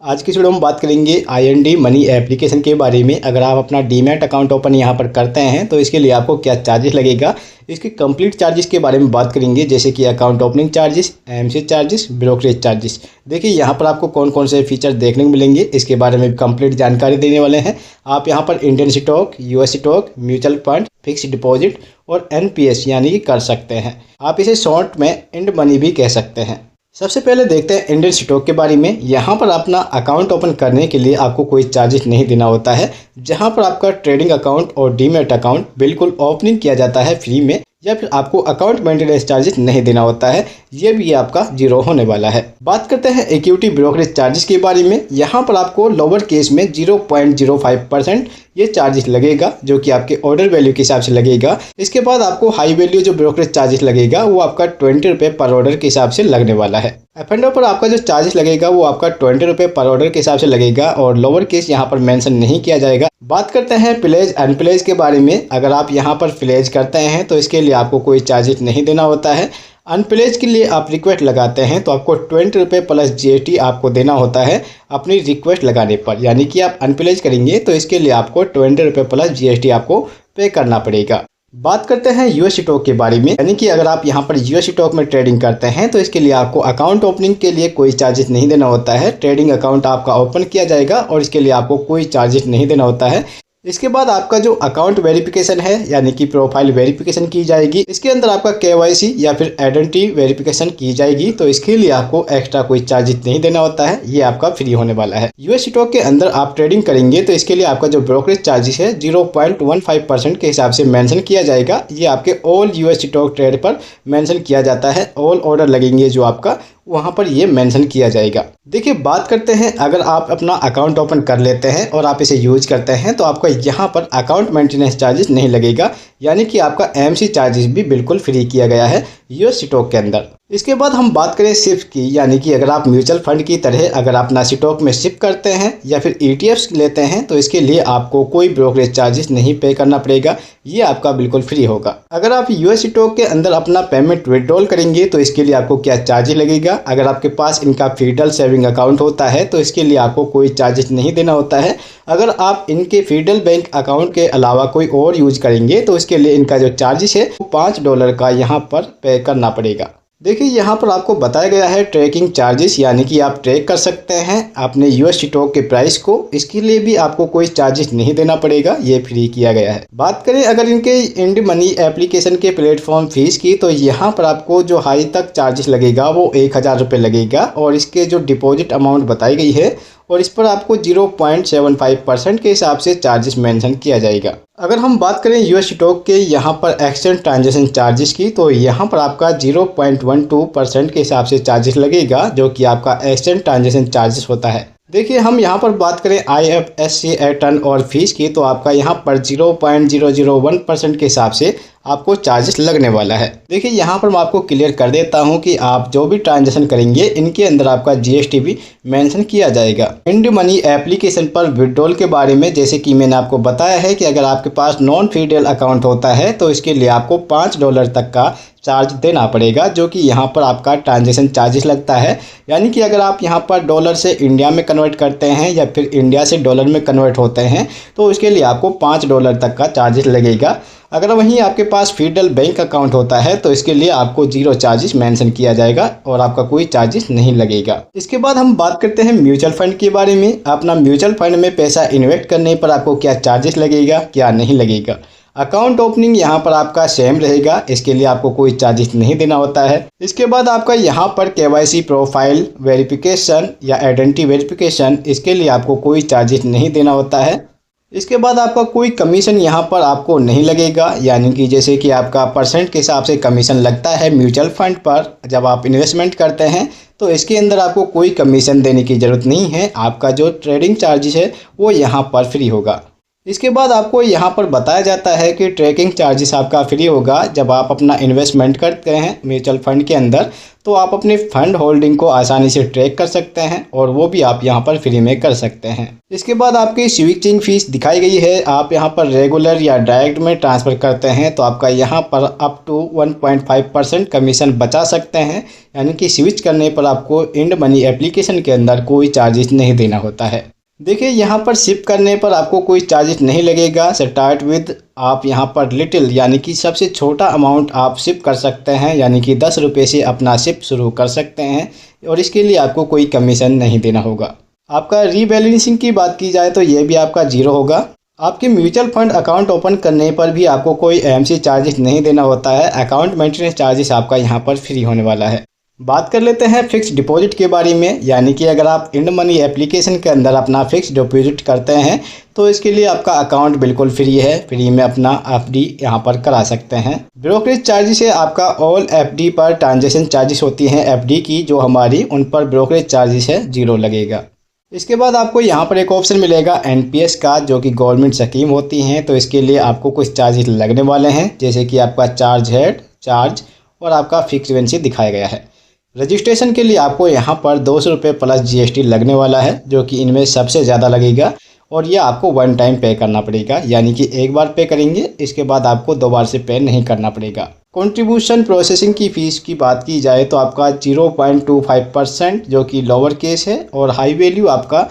आज की वीडियो में बात करेंगे IND मनी एप्लीकेशन के बारे में। अगर आप अपना डीमैट अकाउंट ओपन यहाँ पर करते हैं तो इसके लिए आपको क्या चार्जेस लगेगा, इसके कंप्लीट चार्जेस के बारे में बात करेंगे, जैसे कि account opening charges, AMC charges, brokerage charges. देखिए यहाँ पर आपको कौन कौन से फीचर देखने को मिलेंगे, इसके बारे में कंप्लीट जानकारी देने वाले हैं। आप यहाँ पर Indian stock, US stock, mutual fund, fix deposit और NPS यानी कि कर सकते हैं। आप इसे शॉर्ट में इंड मनी भी कह सकते हैं। सबसे पहले देखते हैं इंडियन स्टॉक के बारे में। यहाँ पर अपना अकाउंट ओपन करने के लिए आपको कोई चार्जेस नहीं देना होता है। जहाँ पर आपका ट्रेडिंग अकाउंट और डीमैट अकाउंट बिल्कुल ओपनिंग किया जाता है फ्री में, या फिर आपको अकाउंट मेंटेनेंस चार्जेस नहीं देना होता है, ये भी आपका जीरो होने वाला है। बात करते हैं इक्विटी ब्रोकरेज चार्जेस के बारे में। यहाँ पर आपको लोअर केस में 0.05% ये चार्जेस लगेगा, जो कि आपके ऑर्डर वैल्यू के हिसाब से लगेगा। इसके बाद आपको हाई वैल्यू जो ब्रोकरेज चार्जेस लगेगा वो आपका 20 रुपये पर ऑर्डर के हिसाब से लगने वाला है। F&O पर आपका जो चार्जेस लगेगा वो आपका 20 रुपये पर ऑर्डर के हिसाब से लगेगा और लोअर केस यहाँ पर मेंशन नहीं किया जाएगा। बात करते हैं प्लेज अनप्लेज के बारे में। अगर आप यहाँ पर प्लेज करते हैं तो इसके लिए आपको कोई चार्जेस नहीं देना होता है। अनप्लेज के लिए आप रिक्वेस्ट लगाते हैं तो आपको 20 रुपये प्लस GST आपको देना होता है अपनी रिक्वेस्ट लगाने पर, यानी कि आप अनप्लेज करेंगे तो इसके लिए आपको 20 रुपये प्लस GST आपको पे करना पड़ेगा। बात करते हैं US स्टॉक के बारे में, यानी कि अगर आप यहाँ पर US स्टॉक में ट्रेडिंग करते हैं तो इसके लिए आपको अकाउंट ओपनिंग के लिए कोई चार्जेस नहीं देना होता है। ट्रेडिंग अकाउंट आपका ओपन किया जाएगा और इसके लिए आपको कोई चार्जेस नहीं देना होता है। इसके बाद आपका जो अकाउंट वेरिफिकेशन है, यानी कि प्रोफाइल वेरिफिकेशन की जाएगी। इसके अंदर आपका KYC या फिर आइडेंटिटी वेरिफिकेशन की जाएगी, तो इसके लिए आपको एक्स्ट्रा कोई चार्जेस नहीं देना होता है, ये आपका फ्री होने वाला है। US स्टॉक के अंदर आप ट्रेडिंग करेंगे तो इसके लिए आपका जो ब्रोकरेज चार्जेस है 0.15% के हिसाब से मेंशन किया जाएगा। ये आपके ऑल US स्टॉक ट्रेड पर मेंशन किया जाता है। ऑल ऑर्डर लगेंगे जो आपका, वहाँ पर ये मेंशन किया जाएगा। देखिए बात करते हैं, अगर आप अपना अकाउंट ओपन कर लेते हैं और आप इसे यूज करते हैं तो आपका यहाँ पर अकाउंट मेंटेनेंस चार्जेस नहीं लगेगा, यानी कि आपका AMC चार्जेस भी बिल्कुल फ्री किया गया है US स्टॉक के अंदर। इसके बाद हम बात करें शिफ्ट की, यानी कि अगर आप म्यूचुअल फंड की तरह अगर अपना स्टॉक में शिफ्ट करते हैं या फिर ETFs लेते हैं तो इसके लिए आपको कोई ब्रोकरेज चार्जेस नहीं पे करना पड़ेगा, ये आपका बिल्कुल फ्री होगा। अगर आप US स्टॉक के अंदर अपना पेमेंट विड्रॉल करेंगे तो इसके लिए आपको क्या चार्जेस लगेगा। अगर आपके पास इनका फेडरल सेविंग अकाउंट होता है तो इसके लिए आपको कोई चार्जेस नहीं देना होता है। अगर आप इनके फेडरल बैंक अकाउंट के अलावा कोई और यूज करेंगे तो इसके लिए इनका जो चार्जेस है वो $5 का यहाँ पर पे करना पड़ेगा। देखिए यहाँ पर आपको बताया गया है ट्रैकिंग चार्जेस, यानी कि आप ट्रैक कर सकते हैं अपने US स्टॉक के प्राइस को। इसके लिए भी आपको कोई चार्जेस नहीं देना पड़ेगा, ये फ्री किया गया है। बात करें अगर इनके इंड मनी एप्लीकेशन के प्लेटफॉर्म फीस की, तो यहाँ पर आपको जो हाई तक चार्जेस लगेगा वो 1000 रुपये लगेगा और इसके जो डिपॉजिट अमाउंट बताई गई है और इस पर आपको 0.75% के हिसाब से चार्जेस मेंशन किया जाएगा। अगर हम बात करें US स्टॉक के यहाँ पर एक्सचेंज ट्रांजैक्शन चार्जेस की, तो यहाँ पर आपका 0.12% के हिसाब से चार्जेस लगेगा, जो कि आपका एक्सचेंज ट्रांजैक्शन चार्जेस होता है। देखिए हम यहाँ पर बात करें IFSC रिटर्न और फीस की, तो आपका यहाँ पर 0.001% के हिसाब से आपको चार्जेस लगने वाला है। देखिए यहाँ पर मैं आपको क्लियर कर देता हूँ कि आप जो भी ट्रांजैक्शन करेंगे इनके अंदर आपका GST भी मेंशन किया जाएगा। इंड मनी एप्लीकेशन पर विड्रॉल के बारे में, जैसे कि मैंने आपको बताया है कि अगर आपके पास नॉन फेडरल अकाउंट होता है तो इसके लिए आपको $5 तक का चार्ज देना पड़ेगा, जो कि यहाँ पर आपका ट्रांजैक्शन चार्जेस लगता है। यानी कि अगर आप यहाँ पर डॉलर से इंडिया में कन्वर्ट करते हैं या फिर इंडिया से डॉलर में कन्वर्ट होते हैं तो उसके लिए आपको $5 तक का चार्जेस लगेगा। अगर वहीं आपके पास फेडरल बैंक अकाउंट होता है तो इसके लिए आपको 0 चार्जेस मेंशन किया जाएगा और आपका कोई चार्जेस नहीं लगेगा। इसके बाद हम बात करते हैं म्यूचुअल फंड के बारे में। अपना म्यूचुअल फंड में पैसा इन्वेस्ट करने पर आपको क्या चार्जेस लगेगा, क्या नहीं लगेगा। अकाउंट ओपनिंग यहाँ पर आपका सेम रहेगा, इसके लिए आपको कोई चार्जेस नहीं देना होता है। इसके बाद आपका यहाँ पर KYC प्रोफाइल वेरिफिकेशन या आइडेंटिटी वेरिफिकेशन, इसके लिए आपको कोई चार्जेस नहीं देना होता है। इसके बाद आपका कोई कमीशन यहाँ पर आपको नहीं लगेगा, यानी कि जैसे कि आपका परसेंट के हिसाब से कमीशन लगता है म्यूचुअल फंड पर जब आप इन्वेस्टमेंट करते हैं, तो इसके अंदर आपको कोई कमीशन देने की ज़रूरत नहीं है। आपका जो ट्रेडिंग चार्जेस है वो यहाँ पर फ्री होगा। इसके बाद आपको यहाँ पर बताया जाता है कि ट्रैकिंग चार्जेस आपका फ्री होगा जब आप अपना इन्वेस्टमेंट करते हैं म्यूचुअल फंड के अंदर, तो आप अपने फंड होल्डिंग को आसानी से ट्रैक कर सकते हैं और वो भी आप यहाँ पर फ्री में कर सकते हैं। इसके बाद आपकी स्विचिंग फीस दिखाई गई है। आप यहाँ पर रेगुलर या डायरेक्ट में ट्रांसफ़र करते हैं तो आपका यहाँ पर अप टू 1.5% कमीशन बचा सकते हैं, यानी कि स्विच करने पर आपको इंड मनी एप्लीकेशन के अंदर कोई चार्जेस नहीं देना होता है। देखिए यहाँ पर शिप करने पर आपको कोई चार्जेस नहीं लगेगा। स्टार्ट विद आप यहाँ पर लिटिल यानी कि सबसे छोटा अमाउंट आप शिप कर सकते हैं, यानी कि 10 रुपये से अपना शिप शुरू कर सकते हैं और इसके लिए आपको कोई कमीशन नहीं देना होगा। आपका रीबैलेंसिंग की बात की जाए तो ये भी आपका 0 होगा। आपके म्यूचुअल फंड अकाउंट ओपन करने पर भी आपको कोई एमसी चार्जेस नहीं देना होता है। अकाउंट मेंटेनेंस चार्जेस आपका यहाँ पर फ्री होने वाला है। बात कर लेते हैं फिक्स डिपॉजिट के बारे में, यानी कि अगर आप इंड मनी एप्लीकेशन के अंदर अपना फिक्स डिपॉजिट करते हैं तो इसके लिए आपका अकाउंट बिल्कुल फ्री है। फ्री में अपना एफडी यहाँ पर करा सकते हैं। ब्रोकरेज चार्जेस है आपका all FD per transaction charges होती हैं एफडी की जो हमारी, उन पर ब्रोकरेज चार्जेस है 0 लगेगा। इसके बाद आपको यहाँ पर एक ऑप्शन मिलेगा एनपीएस का, जो कि गवर्नमेंट स्कीम होती हैं, तो इसके लिए आपको कुछ चार्जेस लगने वाले हैं, जैसे कि आपका चार्ज हेड चार्ज और आपका फ्रीक्वेंसी दिखाया गया है। रजिस्ट्रेशन के लिए आपको यहाँ पर 200 रुपये प्लस जीएसटी लगने वाला है, जो कि इनमें सबसे ज़्यादा लगेगा और यह आपको 1 टाइम पे करना पड़ेगा, यानी कि एक बार पे करेंगे, इसके बाद आपको 2 बार से पे नहीं करना पड़ेगा। कंट्रीब्यूशन प्रोसेसिंग की फ़ीस की बात की जाए तो आपका 0.25% जो कि लोअर केस है और हाई वैल्यू आपका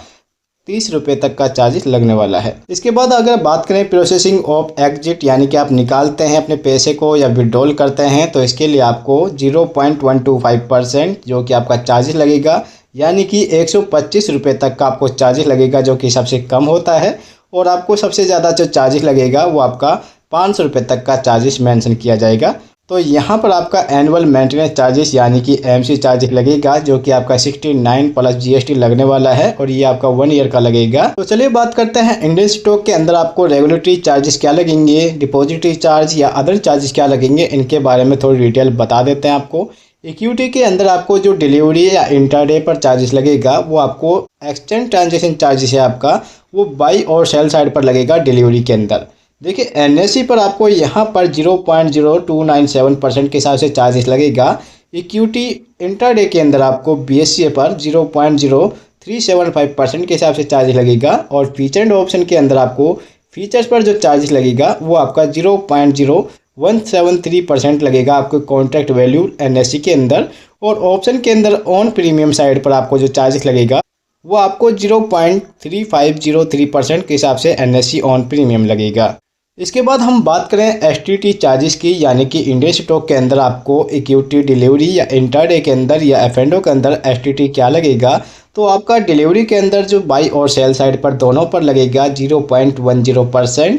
30 रुपये तक का चार्जेस लगने वाला है। इसके बाद अगर बात करें प्रोसेसिंग ऑफ एग्जिट, यानी कि आप निकालते हैं अपने पैसे को या विड्रॉल करते हैं, तो इसके लिए आपको 0.125% जो कि आपका चार्जेस लगेगा, यानी कि 125 रुपये तक का आपको चार्जेस लगेगा, जो कि सबसे कम होता है। और आपको सबसे ज़्यादा जो चार्जेस लगेगा वो आपका 500 रुपये तक का चार्जेस मेंशन किया जाएगा। तो यहाँ पर आपका एनुअल मेंटेनेंस चार्जेस यानी कि एमसी चार्जेस लगेगा, जो कि आपका 69 प्लस जीएसटी लगने वाला है और ये आपका 1 ईयर का लगेगा। तो चलिए बात करते हैं इंडियन स्टॉक के अंदर आपको रेगुलेटरी चार्जेस क्या लगेंगे, डिपॉजिटरी चार्ज या अदर चार्जेस क्या लगेंगे, इनके बारे में थोड़ी डिटेल बता देते हैं आपको। इक्विटी के अंदर आपको जो डिलीवरी या इंट्राडे पर चार्जेस लगेगा वो आपको एक्सचेंज ट्रांजेक्शन चार्जेस है आपका, वो बाई और सेल साइड पर लगेगा डिलीवरी के अंदर। देखिए एनएससी पर आपको यहाँ पर 0.0297% के हिसाब से चार्जेस लगेगा। इक्विटी इंट्राडे के अंदर आपको बीएससी पर 0.0375% के हिसाब से चार्जेस लगेगा और फीचर एंड ऑप्शन के अंदर आपको फीचर्स पर जो चार्जेस लगेगा वो आपका 0.0173% लगेगा आपको कॉन्ट्रैक्ट वैल्यू एनएससी के अंदर। और ऑप्शन के अंदर ऑन प्रीमियम साइड पर आपको जो चार्जेस लगेगा वो आपको 0.3503% के हिसाब से एनएससी ऑन प्रीमियम लगेगा। इसके बाद हम बात करें एसटीटी चार्जेस की, यानी कि इंडियन स्टॉक के अंदर आपको इक्विटी डिलीवरी या इंट्राडे के अंदर या एफएनडो के अंदर एसटीटी क्या लगेगा। तो आपका डिलीवरी के अंदर जो बाई और सेल साइड पर दोनों पर लगेगा 0.10%,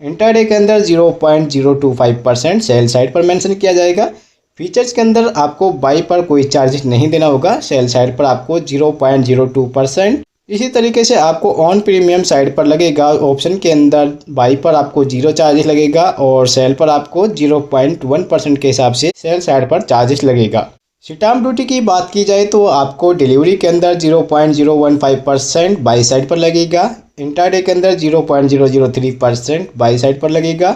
इंट्राडे के अंदर 0.025% सेल साइड पर मेंशन किया जाएगा। फीचर्स के अंदर आपको बाई पर कोई चार्जेस नहीं देना होगा, सेल साइड पर आपको 0.02%। इसी तरीके से आपको ऑन प्रीमियम साइड पर लगेगा, ऑप्शन के अंदर बाई पर आपको 0 चार्जेस लगेगा और सेल पर आपको 0.1% के हिसाब से सेल साइड पर चार्जेस लगेगा। स्टैम्प ड्यूटी की बात की जाए तो आपको डिलीवरी के अंदर 0.015% बाई साइड पर लगेगा, इंट्राडे के अंदर 0.003% बाई साइड पर लगेगा।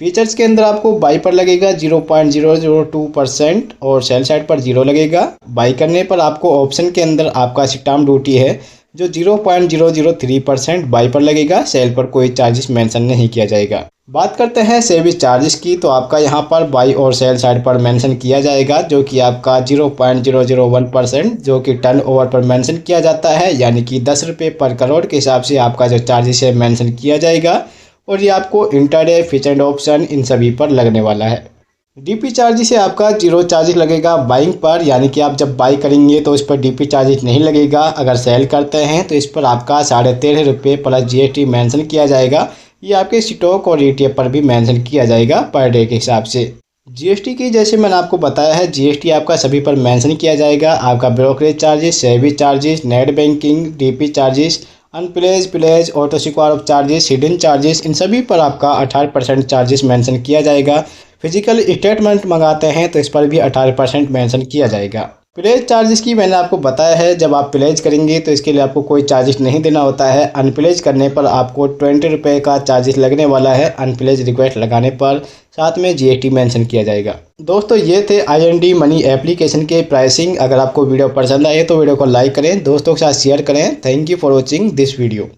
फीचर्स के अंदर आपको बाई पर लगेगा 0.002% और सेल साइड पर 0 लगेगा। बाई करने पर आपको ऑप्शन के अंदर आपका स्टैम्प ड्यूटी है जो 0.003% बाई पर लगेगा, सेल पर कोई चार्जेस मेंशन नहीं किया जाएगा। बात करते हैं सर्विस चार्जेस की, तो आपका यहाँ पर बाई और सेल साइड पर मेंशन किया जाएगा, जो कि आपका 0.001% जो कि टर्न ओवर पर मेंशन किया जाता है, यानी कि 10 रुपये पर करोड़ के हिसाब से आपका जो चार्जेस है मेंशन किया जाएगा और ये आपको intraday feature and option in सभी पर लगने वाला है। डीपी चार्जेस से आपका 0 चार्जेस लगेगा बाइंग पर, यानी कि आप जब बाई करेंगे तो इस पर डीपी चार्जेस नहीं लगेगा। अगर सेल करते हैं तो इस पर आपका 13.5 रुपये प्लस जीएसटी मेंशन किया जाएगा। ये आपके स्टॉक और ईटीएफ पर भी मेंशन किया जाएगा पर डे के हिसाब से। जीएसटी की जैसे मैंने आपको बताया है, जीएसटी आपका सभी पर मेंशन किया जाएगा। आपका brokerage charges, service charges, net banking, DP charges, pledge auto square off charges, hidden charges, इन सभी पर आपका 18% चार्जेस मेंशन किया जाएगा। फिजिकल स्टेटमेंट मंगाते हैं तो इस पर भी 18% मेंशन किया जाएगा। प्लेज चार्जेस की मैंने आपको बताया है, जब आप प्लेज करेंगे तो इसके लिए आपको कोई चार्जेस नहीं देना होता है। अनप्लेज करने पर आपको 20 रुपये का चार्जेस लगने वाला है, अनप्लेज रिक्वेस्ट लगाने पर, साथ में GST मेंशन किया जाएगा। दोस्तों ये थे IND मनी एप्लीकेशन के प्राइसिंग। अगर आपको वीडियो पसंद आए तो वीडियो को लाइक करें, दोस्तों के साथ शेयर करें। Thank you for watching this video.